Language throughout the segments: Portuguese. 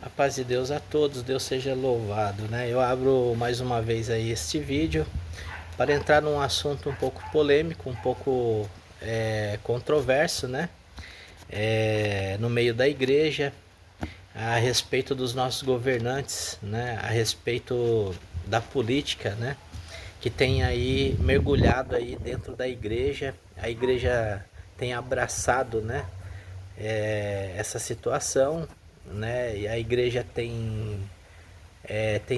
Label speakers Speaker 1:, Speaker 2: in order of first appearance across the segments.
Speaker 1: A paz de Deus a todos, Deus seja louvado, né? Eu abro mais uma vez aí este vídeo para entrar num assunto um pouco polêmico, um pouco controverso, né? No meio da igreja, a respeito dos nossos governantes, né? A respeito da política, né? Que tem aí mergulhado aí dentro da igreja. A igreja tem abraçado, né? Essa situação, né? E a igreja tem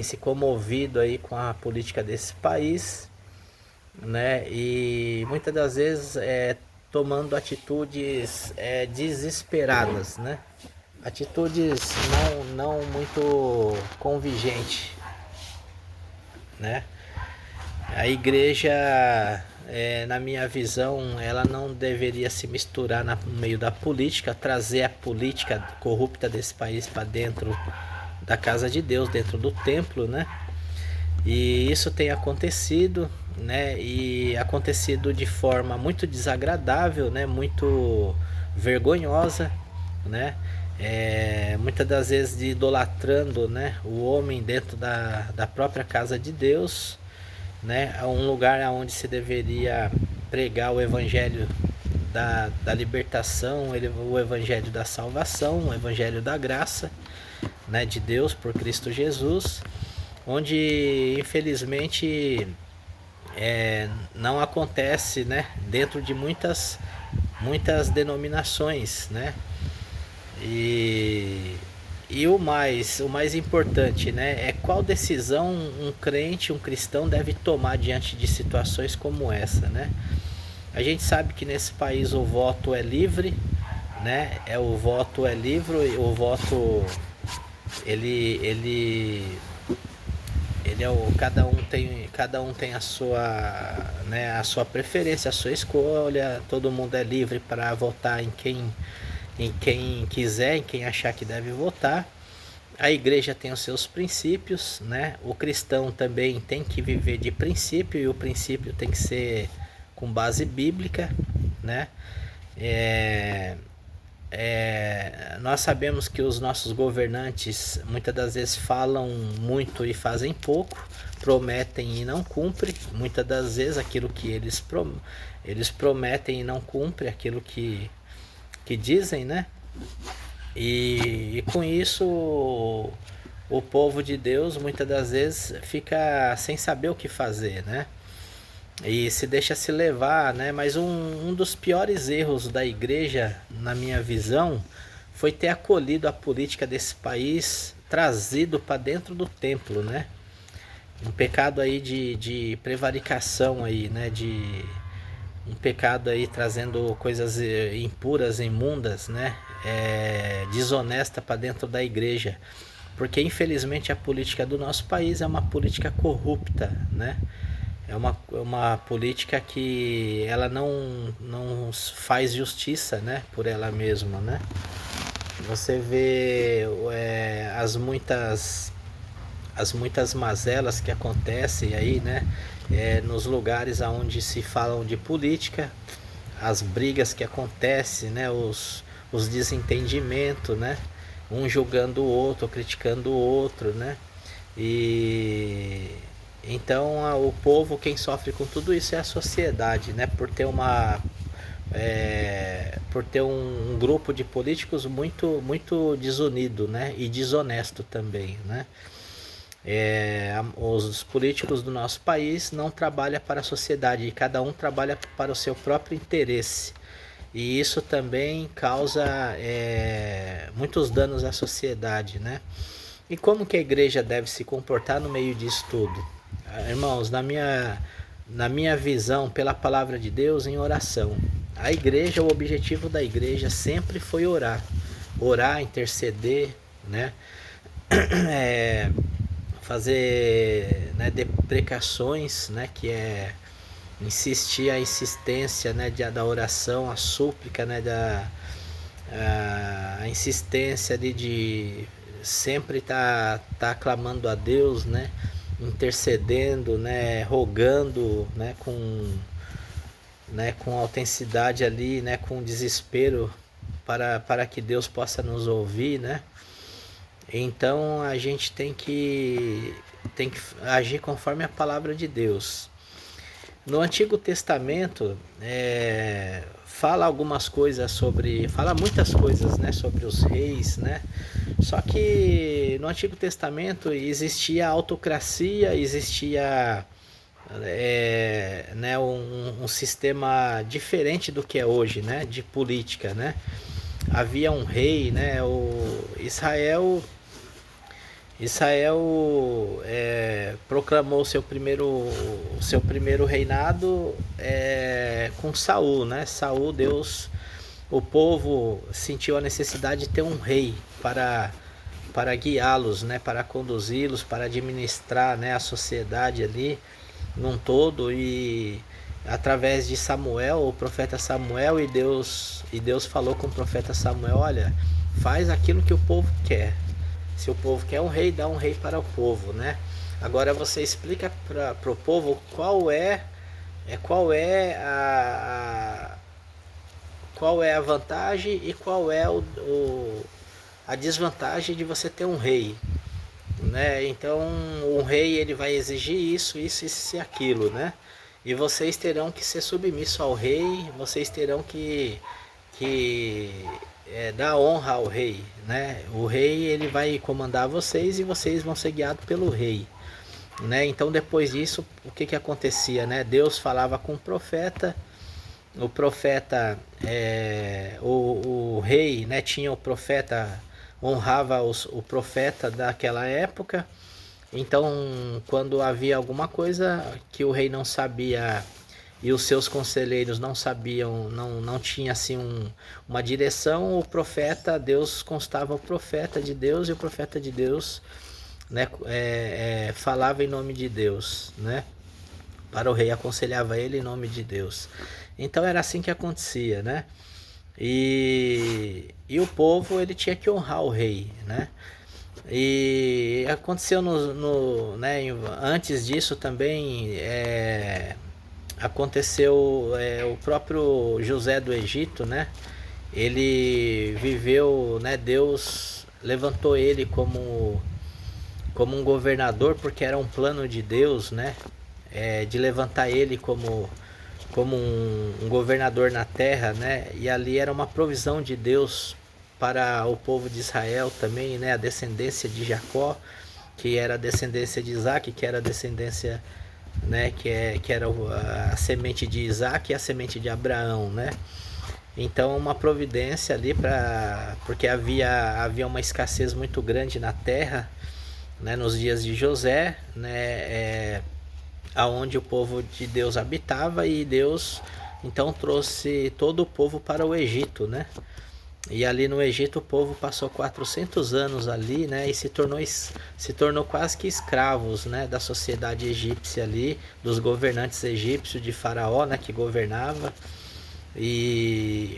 Speaker 1: se comovido aí com a política desse país, né? E muitas das vezes tomando atitudes desesperadas, né? Atitudes não muito convigentes, né? A igreja, na minha visão, ela não deveria se misturar no meio da política, trazer a política corrupta desse país para dentro da casa de Deus, dentro do templo, né? E isso tem acontecido, né? E acontecido de forma muito desagradável, né? Muito vergonhosa, né? Muitas das vezes idolatrando, né? O homem dentro da própria casa de Deus, né? Um lugar onde se deveria pregar o evangelho da libertação, o evangelho da salvação, o evangelho da graça, né? De Deus por Cristo Jesus, onde infelizmente não acontece, né? Dentro de muitas denominações, né? E, e o mais importante, né, é qual decisão um crente, um cristão deve tomar diante de situações como essa, né? A gente sabe que nesse país o voto é livre, né? O voto é livre, o voto ele ele é o cada um tem a sua preferência, a sua escolha. Todo mundo é livre para votar em quem quiser, em quem achar que deve votar. A igreja tem os seus princípios, né? O cristão também tem que viver de princípio, e o princípio tem que ser com base bíblica, né? É, nós sabemos que os nossos governantes muitas das vezes falam muito e fazem pouco, prometem e não cumprem. Muitas das vezes aquilo que eles prometem e não cumprem aquilo que dizem, né? E com isso o povo de Deus muitas das vezes fica sem saber o que fazer, né? E se deixa se levar, né? Mas um dos piores erros da igreja, na minha visão, foi ter acolhido a política desse país, trazido para dentro do templo, né? Um pecado aí de prevaricação aí, né? Um pecado aí trazendo coisas impuras, imundas, né? Desonesta para dentro da igreja, porque infelizmente a política do nosso país é uma política corrupta, né? É uma política que ela não faz justiça, né? Por ela mesma, né? Você vê as muitas mazelas que acontecem aí, né? Nos lugares onde se falam de política, as brigas que acontecem, né? Os desentendimentos, né? Um julgando o outro, criticando o outro, né? E então o povo, quem sofre com tudo isso é a sociedade, né? Por ter um grupo de políticos muito muito desunido, né? E desonesto também, né? Os políticos do nosso país não trabalham para a sociedade, e cada um trabalha para o seu próprio interesse. E isso também causa muitos danos à sociedade, né? E como que a igreja deve se comportar no meio disso tudo? Irmãos, na minha visão, pela palavra de Deus, em oração. A igreja, o objetivo da igreja sempre foi orar. Orar, interceder, né? Fazer, né, deprecações, né? Que é insistir a insistência, né, da oração, a súplica, né, a insistência de sempre tá clamando a Deus, né, intercedendo, né, rogando, com autenticidade ali, né, com desespero para que Deus possa nos ouvir, né? Então a gente tem que agir conforme a palavra de Deus. No Antigo Testamento fala algumas coisas sobre, fala muitas coisas, né, sobre os reis, né? Só que no Antigo Testamento existia autocracia, existia né, um sistema diferente do que é hoje, né, de política, né? Havia um rei, né? O Israel proclamou seu primeiro reinado com Saul, né? Saul, o povo sentiu a necessidade de ter um rei para guiá-los, né? Para conduzi-los, para administrar, né? A sociedade ali num todo e através de Samuel, o profeta Samuel e Deus falou com o profeta Samuel, olha, faz aquilo que o povo quer. Se o povo quer um rei, dá um rei para o povo, né? Agora você explica para o povo qual é a vantagem e qual é a desvantagem de você ter um rei, né? Então, um rei ele vai exigir isso e aquilo, né? E vocês terão que ser submissos ao rei, vocês terão que dar honra ao rei, né? O rei ele vai comandar vocês e vocês vão ser guiados pelo rei, né? Então depois disso o que que acontecia, né? Deus falava com o profeta o rei, né? Tinha o profeta honrava o profeta daquela época. Então quando havia alguma coisa que o rei não sabia e os seus conselheiros não sabiam, não tinha assim uma direção, o profeta, Deus constava o profeta de Deus e o profeta de Deus, né, falava em nome de Deus, né, para o rei, aconselhava ele em nome de Deus. Então era assim que acontecia, né? E o povo ele tinha que honrar o rei, né? E aconteceu né, antes disso também aconteceu o próprio José do Egito, né? Ele viveu, né? Deus levantou ele como um governador porque era um plano de Deus, né? De levantar ele como um governador na terra, né? E ali era uma provisão de Deus para o povo de Israel também, né? A descendência de Jacó, que era a descendência de Isaac, que era a descendência, né? Que era a semente de Isaac e a semente de Abraão, né? Então uma providência ali porque havia uma escassez muito grande na terra, né? Nos dias de José, né? Aonde o povo de Deus habitava e Deus então trouxe todo o povo para o Egito, né? E ali no Egito o povo passou 400 anos ali, né? E se tornou quase que escravos, né? Da sociedade egípcia ali, dos governantes egípcios, de Faraó, né? Que governava.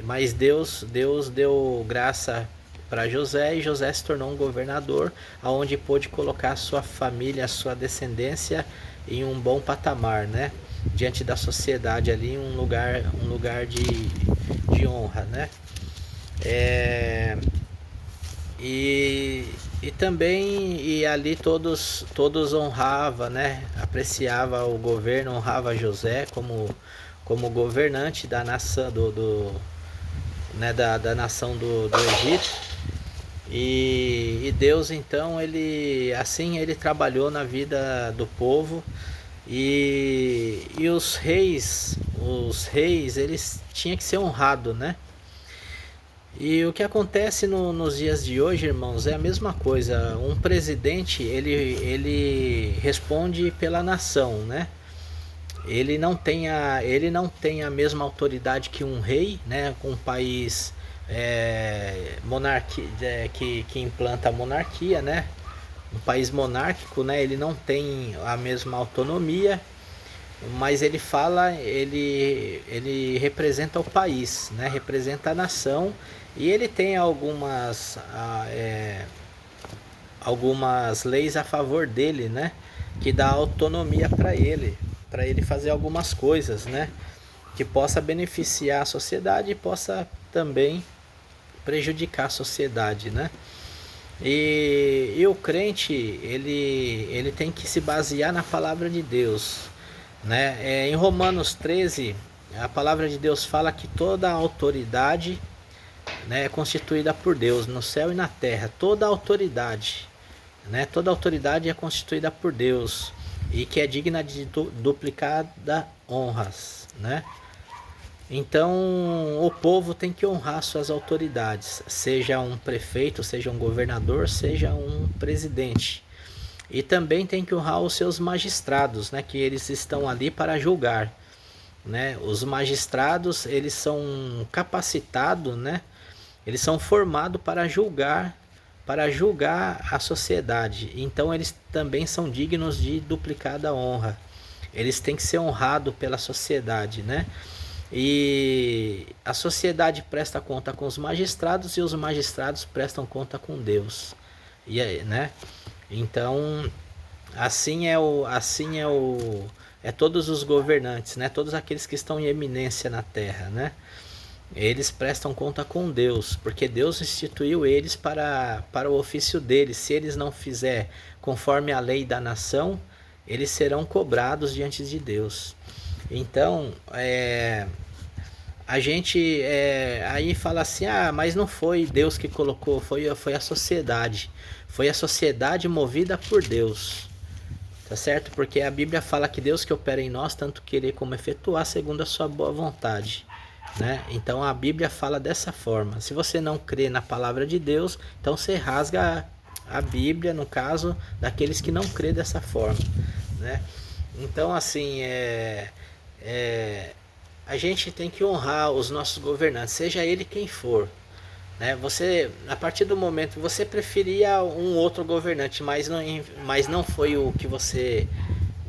Speaker 1: Mas Deus deu graça para José e José se tornou um governador, aonde pôde colocar a sua família, a sua descendência em um bom patamar, né? Diante da sociedade ali, um lugar de honra, né? E também ali todos honrava, né? Apreciava o governo, honrava José como governante da nação né? da nação do Egito. E Deus então ele trabalhou na vida do povo e os reis eles tinham que ser honrados, né? E o que acontece nos dias de hoje, irmãos, é a mesma coisa. Um presidente ele responde pela nação, né? Ele não tem a mesma autoridade que um rei, né? Um país que implanta a monarquia, né? Um país monárquico, né? Ele não tem a mesma autonomia, mas ele representa o país, né? Representa a nação e ele tem algumas leis a favor dele, né? Que dá autonomia para ele fazer algumas coisas, né? Que possa beneficiar a sociedade e possa também prejudicar a sociedade, né? o crente, ele tem que se basear na palavra de Deus, né? Em Romanos 13, a palavra de Deus fala que toda a autoridade, né, é constituída por Deus, no céu e na terra. Toda a autoridade, né? Toda a autoridade é constituída por Deus e que é digna de duplicada honras, né? Então, o povo tem que honrar suas autoridades, seja um prefeito, seja um governador, seja um presidente. E também tem que honrar os seus magistrados, né, que eles estão ali para julgar, né? Os magistrados, eles são capacitados, né? Eles são formados para julgar a sociedade. Então, eles também são dignos de duplicada honra. Eles têm que ser honrados pela sociedade, né? E a sociedade presta conta com os magistrados e os magistrados prestam conta com Deus. E aí, né? Então, é todos os governantes, né? Todos aqueles que estão em eminência na terra, né? Eles prestam conta com Deus, porque Deus instituiu eles para o ofício deles. Se eles não fizer conforme a lei da nação, eles serão cobrados diante de Deus. Então, a gente aí fala assim, mas não foi Deus que colocou, foi a sociedade. Foi a sociedade movida por Deus, tá certo? Porque a Bíblia fala que Deus que opera em nós, tanto querer como efetuar, segundo a sua boa vontade, né? Então a Bíblia fala dessa forma. Se você não crê na palavra de Deus, então você rasga a Bíblia, no caso, daqueles que não crê dessa forma, né? Então, assim, a gente tem que honrar os nossos governantes, seja ele quem for, né? Você, a partir do momento que você preferia um outro governante, mas não foi o que você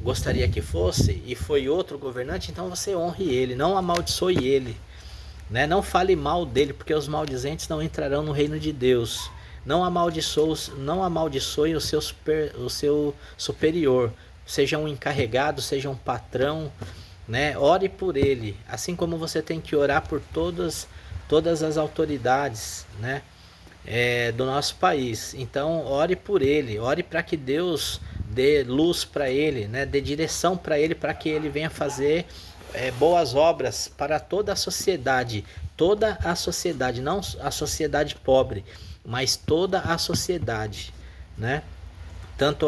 Speaker 1: gostaria que fosse, e foi outro governante, então você honre ele, não amaldiçoe ele, né? Não fale mal dele, porque os maldizentes não entrarão no reino de Deus. Não amaldiçoe o seu superior, seja um encarregado, seja um patrão, né? Ore por ele, assim como você tem que orar por todas as autoridades, né? Do nosso país. Então, ore por ele, ore para que Deus dê luz para ele, né? Dê direção para ele, para que ele venha fazer boas obras para toda a sociedade, não a sociedade pobre, mas toda a sociedade, né? Tanto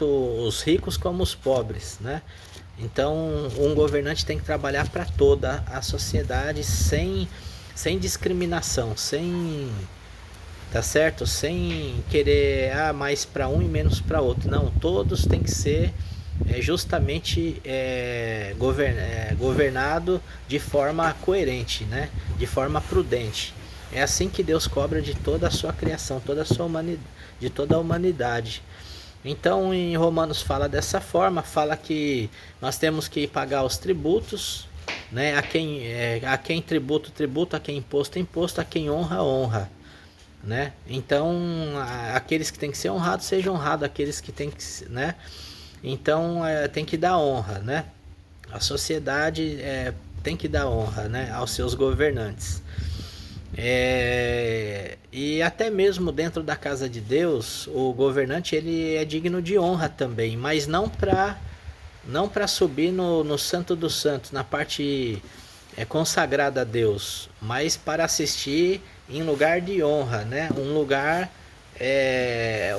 Speaker 1: os ricos como os pobres, né? Então, um governante tem que trabalhar para toda a sociedade sem discriminação, tá certo? Sem querer mais para um e menos para outro. Não, todos têm que ser justamente governado de forma coerente, né? De forma prudente. É assim que Deus cobra de toda a sua criação, de toda a humanidade. Então, em Romanos fala dessa forma, fala que nós temos que pagar os tributos, né? A quem tributo, a quem imposto, a quem honra, honra, né? Então, aqueles que têm que ser honrados, sejam honrados, aqueles que têm que, né? Então, tem que dar honra, né? A sociedade tem que dar honra, né, aos seus governantes. E até mesmo dentro da casa de Deus, o governante ele é digno de honra também, mas não para subir no Santo dos Santos, na parte consagrada a Deus, mas para assistir em lugar de honra, né? Um lugar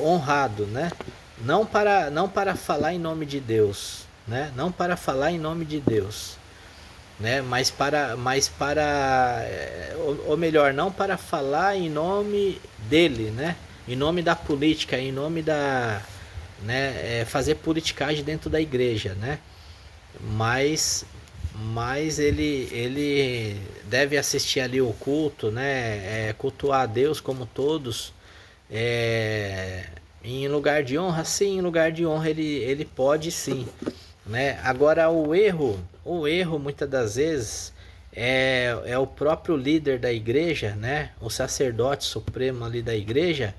Speaker 1: honrado, né? Não para falar em nome de Deus, né? Não para falar em nome de Deus, né? Mas ou melhor, não para falar em nome dele, né? Em nome da política, em nome da, né? Fazer politicagem dentro da igreja, né? Mas ele deve assistir ali o culto, né? Cultuar a Deus como todos. Em lugar de honra, sim, em lugar de honra ele pode sim, né? Agora o erro muitas das vezes é o próprio líder da igreja, né? O sacerdote supremo ali da igreja,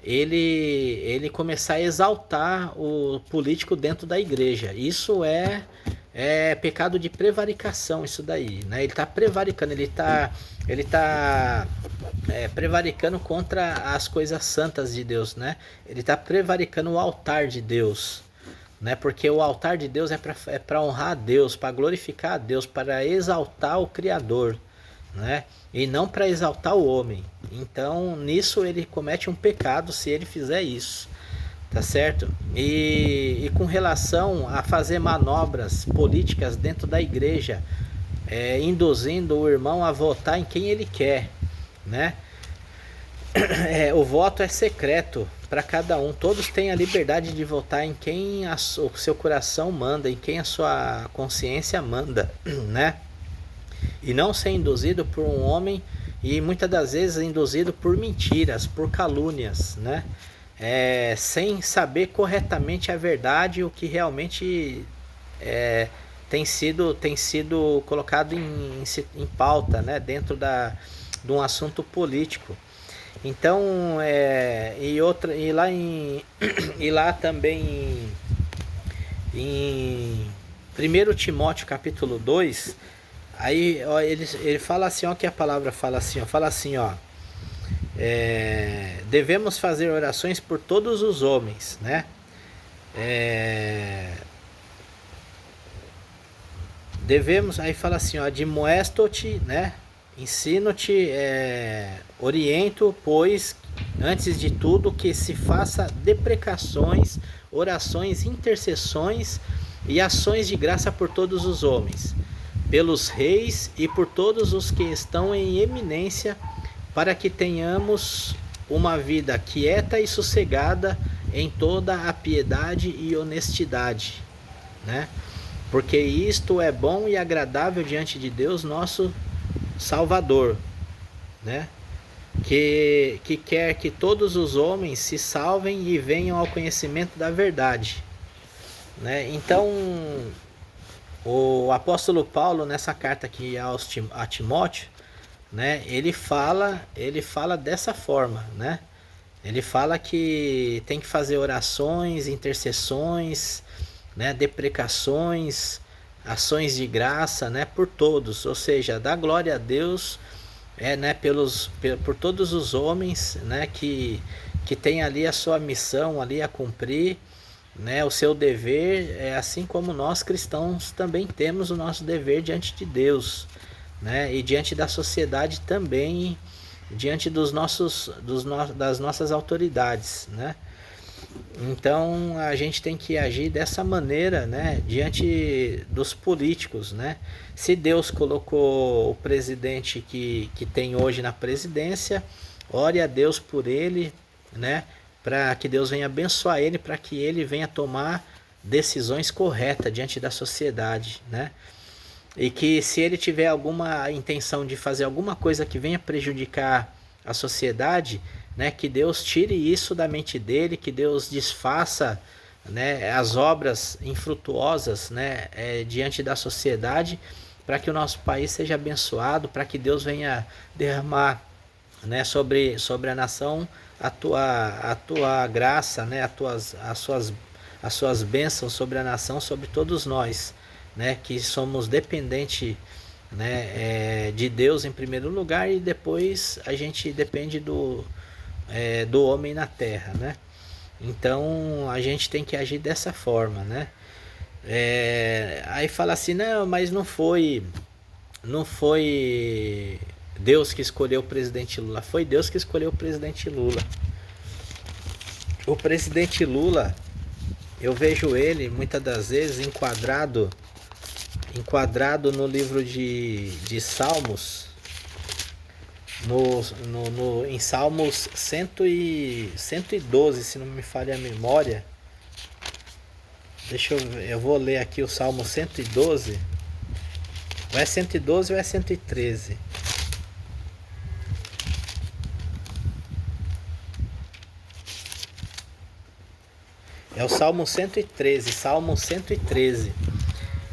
Speaker 1: ele começar a exaltar o político dentro da igreja. Isso é é pecado de prevaricação isso daí, né? Ele está prevaricando, ele tá prevaricando contra as coisas santas de Deus, né? Ele está prevaricando o altar de Deus, né? Porque o altar de Deus é para honrar a Deus, para glorificar a Deus, para exaltar o Criador, né? E não para exaltar o homem. Então, nisso ele comete um pecado se ele fizer isso, tá certo? E com relação a fazer manobras políticas dentro da igreja, induzindo o irmão a votar em quem ele quer, né? O voto é secreto para cada um. Todos têm a liberdade de votar em quem o seu coração manda, em quem a sua consciência manda, né? E não ser induzido por um homem, e muitas das vezes induzido por mentiras, por calúnias, né? Sem saber corretamente a verdade, o que realmente tem sido colocado em pauta, né? Dentro de um assunto político. Então, e lá também em 1 Timóteo capítulo 2, aí ó, ele fala assim, ó, que a palavra fala assim, ó, devemos fazer orações por todos os homens, né? Devemos, aí fala assim, ó, admoesto-te, né? Ensino-te, oriento, pois, antes de tudo, que se faça deprecações, orações, intercessões e ações de graça por todos os homens, pelos reis e por todos os que estão em eminência, para que tenhamos uma vida quieta e sossegada em toda a piedade e honestidade, né? Porque isto é bom e agradável diante de Deus, nosso Salvador, né? Que quer que todos os homens se salvem e venham ao conhecimento da verdade, né? Então, o apóstolo Paulo, nessa carta aqui a Timóteo, né? Ele fala dessa forma, né? Ele fala que tem que fazer orações, intercessões, né? Deprecações, ações de graça, né, por todos, ou seja, dá glória a Deus, né, por todos os homens, né, que tem ali a sua missão ali a cumprir, né, o seu dever, assim como nós cristãos também temos o nosso dever diante de Deus, né, e diante da sociedade também, diante das nossas autoridades, né. Então a gente tem que agir dessa maneira, né, diante dos políticos, né? Se Deus colocou o presidente que tem hoje na presidência, ore a Deus por ele, né, para que Deus venha abençoar ele, para que ele venha tomar decisões corretas diante da sociedade, né? E que se ele tiver alguma intenção de fazer alguma coisa que venha prejudicar a sociedade, né, que Deus tire isso da mente dele, que Deus desfaça, né, as obras infrutuosas, né, diante da sociedade, para que o nosso país seja abençoado, para que Deus venha derramar, né, sobre a nação a tua graça, né, as suas bênçãos sobre a nação, sobre todos nós, né, que somos dependentes, né, de Deus em primeiro lugar, e depois a gente depende do homem na terra, né? Então a gente tem que agir dessa forma, né? Aí fala assim, não, mas não foi Deus que escolheu o presidente Lula, foi Deus que escolheu o presidente Lula. O presidente Lula, eu vejo ele muitas das vezes enquadrado no livro de Salmos, em Salmos 112, se não me falha a memória. Eu vou ler aqui o Salmo 112. Ou é 112 ou é 113? É o Salmo 113,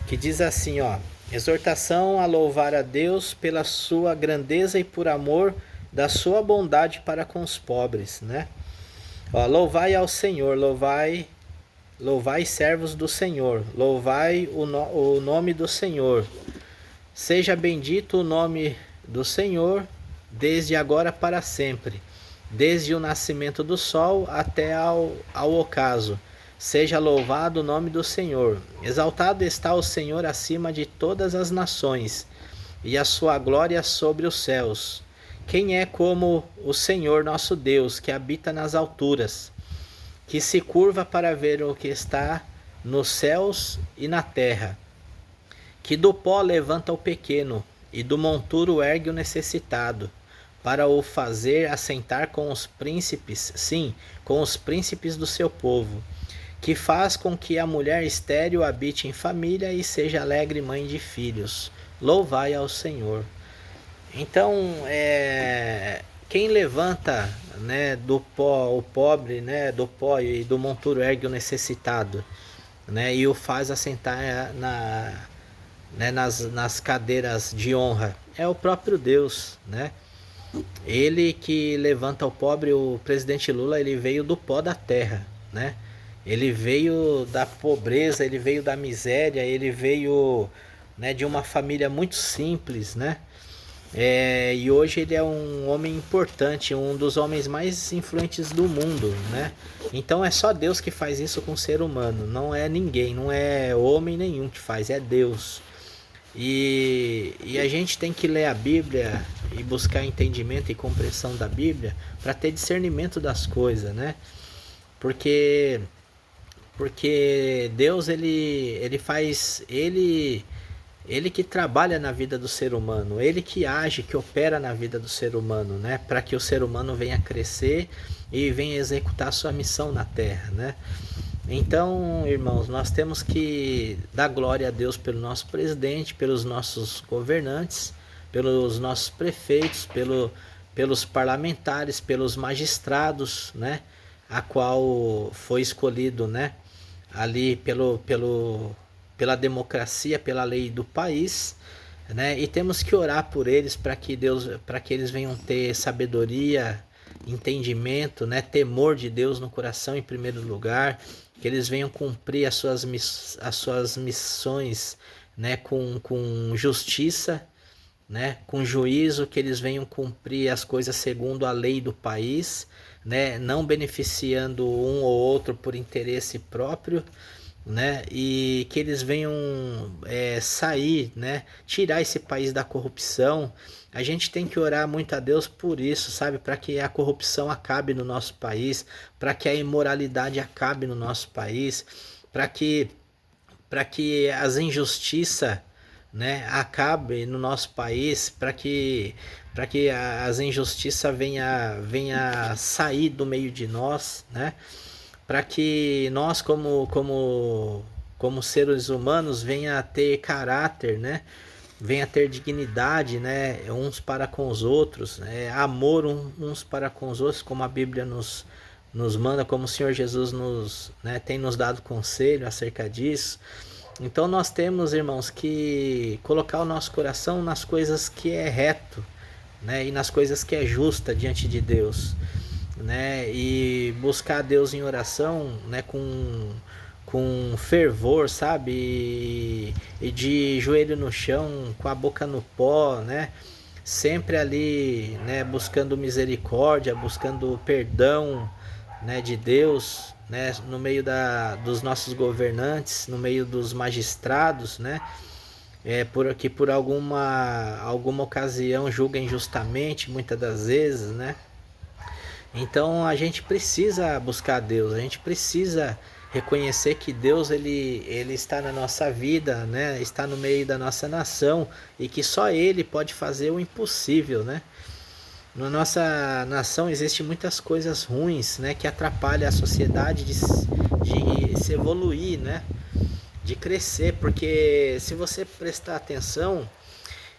Speaker 1: que diz assim, ó: exortação a louvar a Deus pela sua grandeza e por amor da sua bondade para com os pobres, né? Ó, louvai ao Senhor, louvai Louvai, servos do Senhor, louvai o nome do Senhor. Seja bendito o nome do Senhor, desde agora para sempre, desde o nascimento do sol até ao ocaso. Seja louvado o nome do Senhor. Exaltado está o Senhor acima de todas as nações, e a sua glória sobre os céus. Quem é como o Senhor nosso Deus, que habita nas alturas, que se curva para ver o que está nos céus e na terra, que do pó levanta o pequeno e do monturo ergue o necessitado, para o fazer assentar com os príncipes, sim, com os príncipes do seu povo, que faz com que a mulher estéril habite em família e seja alegre mãe de filhos. Louvai ao Senhor. Então, quem levanta, né, do pó o pobre, né, do pó, e do monturo ergue o necessitado, né, e o faz assentar né, nas cadeiras de honra, é o próprio Deus, né? Ele que levanta o pobre. O presidente Lula, ele veio do pó da terra, né? Ele veio da pobreza, ele veio da miséria, ele veio, né, de uma família muito simples, né? E hoje ele é um homem importante, um dos homens mais influentes do mundo, né? Então é só Deus que faz isso com o ser humano, não é ninguém, não é homem nenhum que faz, é Deus. E a gente tem que ler a Bíblia e buscar entendimento e compreensão da Bíblia para ter discernimento das coisas, né? Porque Deus, ele faz, ele que trabalha na vida do ser humano, ele que age, que opera na vida do ser humano, né? Para que o ser humano venha crescer e venha executar sua missão na terra, né? Então, irmãos, nós temos que dar glória a Deus pelo nosso presidente, pelos nossos governantes, pelos nossos prefeitos, pelos parlamentares, pelos magistrados, né? A qual foi escolhido, né? Ali pela democracia, pela lei do país, né? E temos que orar por eles para que eles venham ter sabedoria, entendimento, né? Temor de Deus no coração em primeiro lugar, que eles venham cumprir as suas missões, né? Com justiça, né? Com juízo, que eles venham cumprir as coisas segundo a lei do país, né? Não beneficiando um ou outro por interesse próprio, né? E que eles venham sair, né? Tirar esse país da corrupção. A gente tem que orar muito a Deus por isso, sabe? Para que a corrupção acabe no nosso país, para que a imoralidade acabe no nosso país, para que as injustiças, né, acabe no nosso país, para que as injustiças venha sair do meio de nós, né? Para que nós como seres humanos venha a ter caráter, né? Venha a ter dignidade, né? Uns para com os outros, né? Amor uns para com os outros, como a Bíblia nos manda, como o Senhor Jesus né, tem nos dado conselho acerca disso. Então nós temos, irmãos, que colocar o nosso coração nas coisas que é reto, né? E nas coisas que é justa diante de Deus, né? E buscar a Deus em oração, né? Com fervor, sabe? E de joelho no chão, com a boca no pó, né? Sempre ali, né? Buscando misericórdia, buscando perdão, né? De Deus, né? No meio dos nossos governantes, no meio dos magistrados, né? Que por alguma ocasião julga injustamente, muitas das vezes, né? Então a gente precisa buscar Deus, a gente precisa reconhecer que Deus ele está na nossa vida, né? Está no meio da nossa nação, e que só Ele pode fazer o impossível, né? Na nossa nação existem muitas coisas ruins, né? Que atrapalham a sociedade de se evoluir, né? De crescer, porque se você prestar atenção,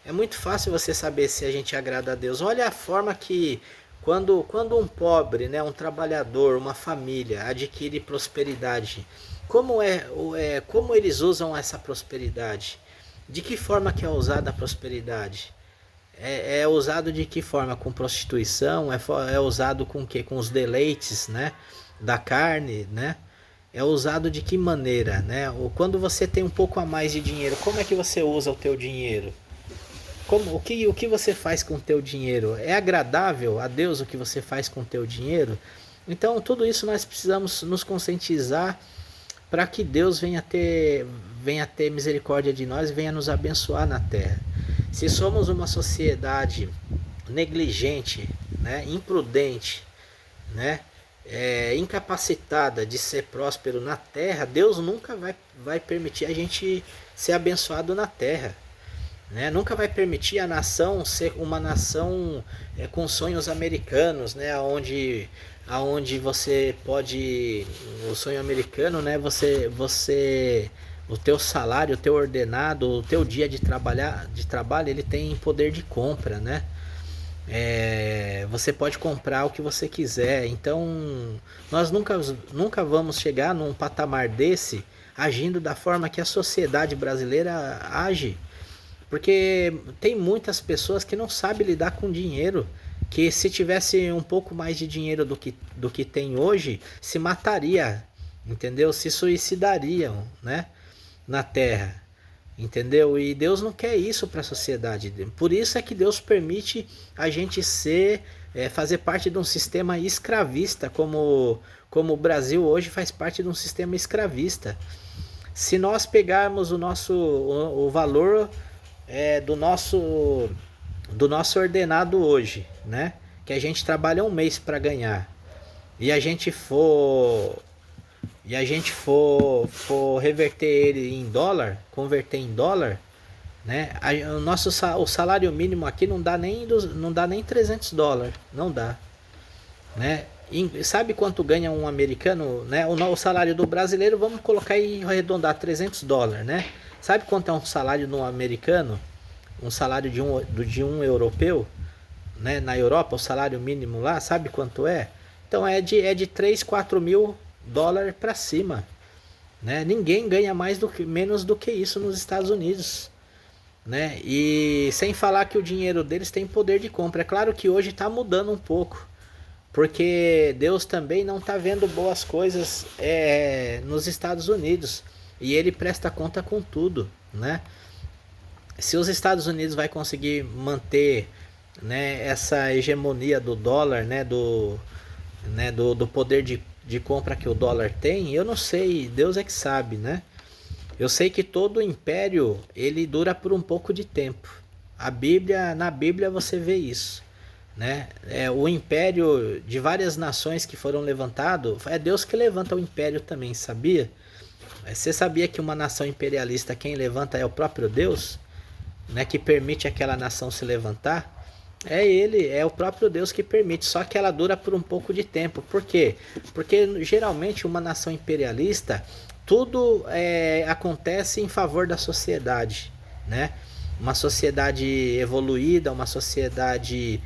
Speaker 1: é muito fácil você saber se a gente agrada a Deus. Olha a forma que quando um pobre, né, um trabalhador, uma família adquire prosperidade, como eles usam essa prosperidade? De que forma que é usada a prosperidade? É usado de que forma? Com prostituição? É usado com que? Com os deleites, né, da carne, né? é usado de que maneira, né? Ou quando você tem um pouco a mais de dinheiro, como é que você usa o teu dinheiro? O que você faz com o teu dinheiro? É agradável a Deus o que você faz com o teu dinheiro? Então, tudo isso nós precisamos nos conscientizar para que Deus venha ter misericórdia de nós e venha nos abençoar na terra. Se somos uma sociedade negligente, né, imprudente, né, incapacitada de ser próspero na terra, Deus nunca vai permitir a gente ser abençoado na terra. Né? Nunca vai permitir a nação ser uma nação com sonhos americanos, né? Aonde você pode, o sonho americano, né? O teu salário, o teu ordenado, o teu dia de trabalho, ele tem poder de compra, né? Você pode comprar o que você quiser. Então, nós nunca vamos chegar num patamar desse agindo da forma que a sociedade brasileira age. Porque tem muitas pessoas que não sabem lidar com dinheiro, que se tivesse um pouco mais de dinheiro do que tem hoje, se mataria, entendeu? Se suicidariam, né? Na terra, entendeu? E Deus não quer isso para a sociedade. Por isso é que Deus permite a gente fazer parte de um sistema escravista, como o Brasil hoje faz parte de um sistema escravista. Se nós pegarmos o valor do nosso ordenado hoje, né? Que a gente trabalha um mês para ganhar, e a gente for reverter ele em dólar, converter em dólar, né? O salário mínimo aqui não dá nem $300, não dá, né? E sabe quanto ganha um americano, né? O salário do brasileiro, vamos colocar e arredondar $300, né? Sabe quanto é um salário de um americano? Um salário de um europeu, né? Na Europa, o salário mínimo lá, sabe quanto é? Então é de 3, 4 mil dólares para cima, né? Ninguém ganha menos do que isso nos Estados Unidos, né? E sem falar que o dinheiro deles tem poder de compra. É claro que hoje está mudando um pouco, porque Deus também não está vendo boas coisas nos Estados Unidos, e ele presta conta com tudo, né? Se os Estados Unidos vai conseguir manter, né, essa hegemonia do dólar, né, do poder de compra que o dólar tem, eu não sei, Deus é que sabe, né? Eu sei que todo império ele dura por um pouco de tempo. Na Bíblia você vê isso, né? O império de várias nações que foram levantado, é Deus que levanta o império também, sabia? Você sabia que uma nação imperialista quem levanta é o próprio Deus, né, que permite aquela nação se levantar? É o próprio Deus que permite, só que ela dura por um pouco de tempo. Por quê? Porque geralmente uma nação imperialista, tudo acontece em favor da sociedade, né? Uma sociedade evoluída, uma sociedade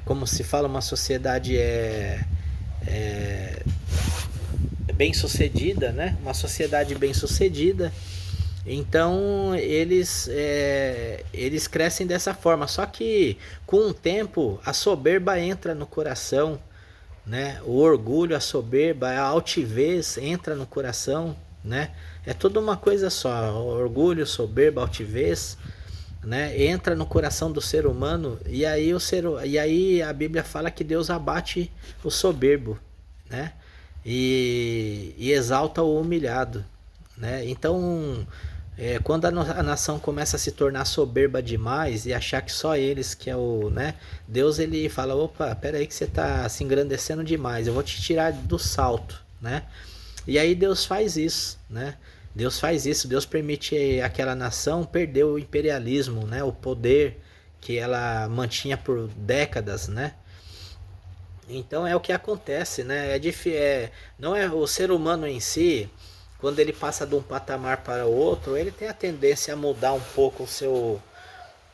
Speaker 1: como se fala, uma sociedade bem sucedida, né? Uma sociedade bem sucedida. Então eles crescem dessa forma. Só que com o tempo a soberba entra no coração, né? O orgulho, a soberba, a altivez entra no coração, né? É tudo uma coisa só. Orgulho, soberba, altivez, né? Entra no coração do ser humano, e aí a Bíblia fala que Deus abate o soberbo, né? E exalta o humilhado, né? Então quando a nação começa a se tornar soberba demais e achar que só eles que é né? Deus ele fala, opa, pera aí que você está se engrandecendo demais, eu vou te tirar do salto, né? E aí Deus faz isso, né? Deus permite aquela nação perder o imperialismo, né? O poder que ela mantinha por décadas, né? Então é o que acontece, né? Não é o ser humano em si. Quando ele passa de um patamar para o outro, ele tem a tendência a mudar um pouco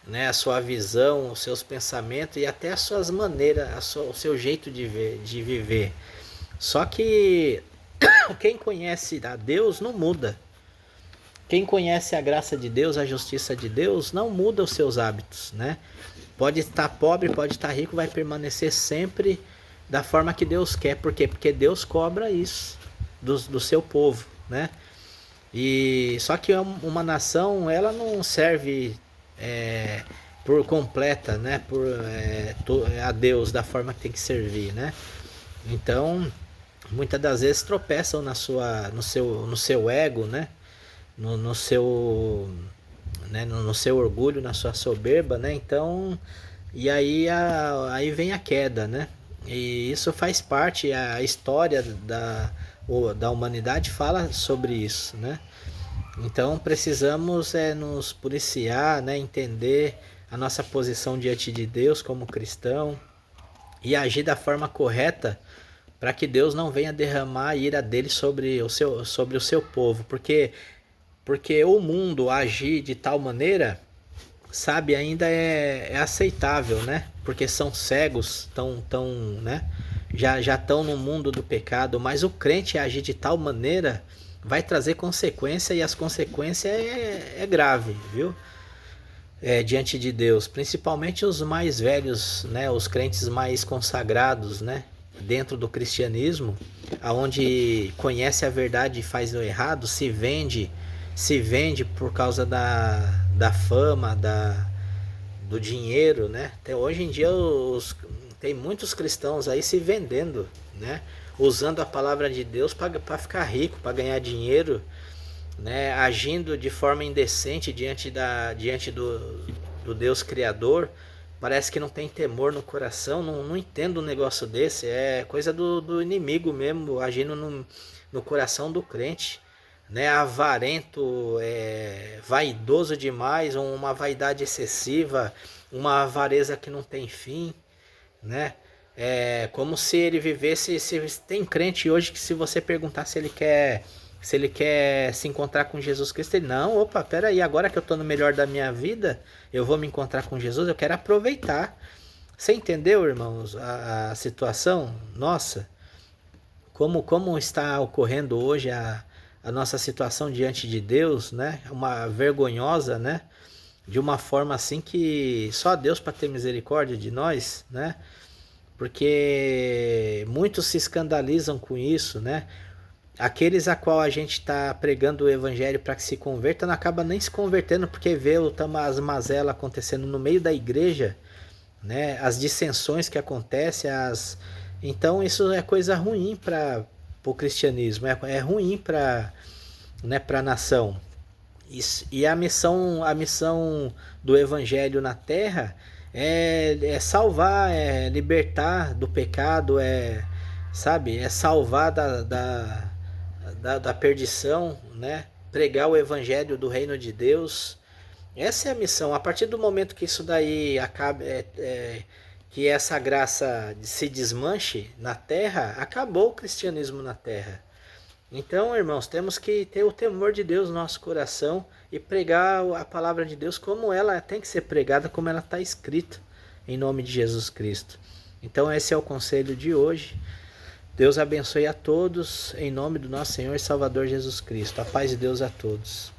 Speaker 1: né, a sua visão, os seus pensamentos e até as suas maneiras, o seu jeito de viver. Só que quem conhece a Deus não muda. Quem conhece a graça de Deus, a justiça de Deus, não muda os seus hábitos, né? Pode estar pobre, pode estar rico, vai permanecer sempre da forma que Deus quer. Por quê? Porque Deus cobra isso do seu povo, né? E só que uma nação, ela não serve por completa, né? A Deus da forma que tem que servir, né? Então, muitas das vezes tropeçam no seu ego, né? No seu, né? No seu orgulho, na sua soberba, né? Então, e aí vem a queda, né? E isso faz parte, a história da humanidade fala sobre isso, né? Então precisamos nos policiar, né? Entender a nossa posição diante de Deus como cristão e agir da forma correta para que Deus não venha derramar a ira dele sobre o seu povo, porque o mundo agir de tal maneira, sabe, ainda é aceitável, né? Porque são cegos, né? Já estão no mundo do pecado, mas o crente agir de tal maneira vai trazer consequência, e as consequências é grave, viu? Diante de Deus, principalmente os mais velhos, né? Os crentes mais consagrados, né? Dentro do cristianismo, aonde conhece a verdade e faz o errado, se vende por causa da fama, do dinheiro, né? Hoje em dia tem muitos cristãos aí se vendendo, né? Usando a palavra de Deus para ficar rico, para ganhar dinheiro, né? Agindo de forma indecente diante do Deus Criador. Parece que não tem temor no coração. Não entendo um negócio desse. É coisa do inimigo mesmo, agindo no coração do crente, né? Avarento, vaidoso demais, uma vaidade excessiva, uma avareza que não tem fim, né? É como se ele vivesse. Se tem crente hoje que, se você perguntar se ele quer se encontrar com Jesus Cristo, ele, não, opa, peraí, agora que eu tô no melhor da minha vida, eu vou me encontrar com Jesus, eu quero aproveitar. Você entendeu, irmãos, a situação? Nossa, como está ocorrendo hoje a nossa situação diante de Deus, né? Uma vergonhosa, né? De uma forma assim que só Deus para ter misericórdia de nós, né? Porque muitos se escandalizam com isso, né? Aqueles a qual a gente está pregando o evangelho para que se convertam, não acaba nem se convertendo, porque vê as mazelas acontecendo no meio da igreja, né? As dissensões que acontecem, então isso é coisa ruim para o cristianismo, é ruim para, né, para a nação. E a missão do evangelho na terra é salvar, é libertar do pecado, sabe, é salvar da perdição, né? Pregar o evangelho do reino de Deus. Essa é a missão. A partir do momento que isso daí acaba, que essa graça se desmanche na terra, acabou o cristianismo na terra. Então, irmãos, temos que ter o temor de Deus no nosso coração e pregar a palavra de Deus como ela tem que ser pregada, como ela está escrita, em nome de Jesus Cristo. Então, esse é o conselho de hoje. Deus abençoe a todos, em nome do nosso Senhor e Salvador Jesus Cristo. A paz de Deus a todos.